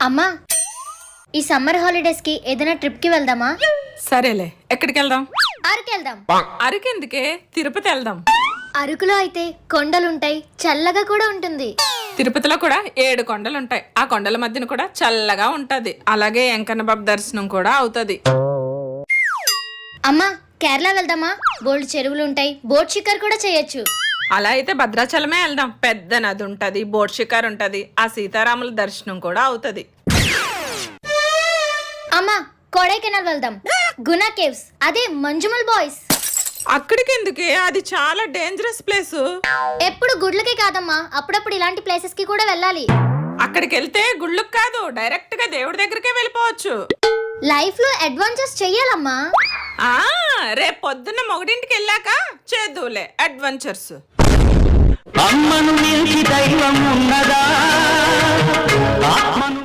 అమ్మా, ఈ summer holidays కి ఏదైనా ట్రిప్ కి వెళ్దామా? సరేలే, ఎక్కడికి వెళ్దాం? అరకు వెళ్దాం. అరకెందుకే, తిరుపతి వెళ్దాం. అరకులో అయితే కొండలుంటాయి, చల్లగా కూడా ఉంటుంది. తిరుపతిలో కూడా 7 కొండలుంటాయి. ఆ కొండల మధ్యన కూడా చల్లగా ఉంటది. అలాగే వెంకన్న బాబు దర్శనం కూడా అవుతది. అమ్మా, కేరళ వెళ్దామా? బోల్డ్ చెరువులు ఉంటాయి, బోట్ షికార్ కూడా చేయొచ్చు. అలా అయితే భద్రాచలమే వెళ్దాం. పెద్ద నది ఉంటది, బోట్ షికార్ ఉంటది, ఆ సీతారాముల దర్శనం కూడా అవుతది. అమ్మా, కొడైకెనాల్ వెళ్దాం. గునా కేవ్స్, అదే మంజుమల్ బాయ్స్. అక్కడికి ఎందుకే, అది చాలా డేంజరస్ ప్లేస్. ఎప్పుడు గుడ్లకే కాదమ్మా, అప్పుడప్పుడు ఇలాంటి ప్లేసెస్ కి కూడా వెళ్ళాలి. అక్కడికి వెళ్తే గుళ్ళుకి కాదు, డైరెక్ట్ గా దేవుడి దగ్గరికే వెళ్ళిపోవచ్చు. లైఫ్ లో అడ్వెంచర్స్ చెయ్యాలమ్మా. ఆ రేపు పొద్దున్న మొగడింటికి వెళ్ళాక చేద్దులే అడ్వెంచర్స్. అమ్మను మించి దైవం ఉన్నదా? ఆత్మను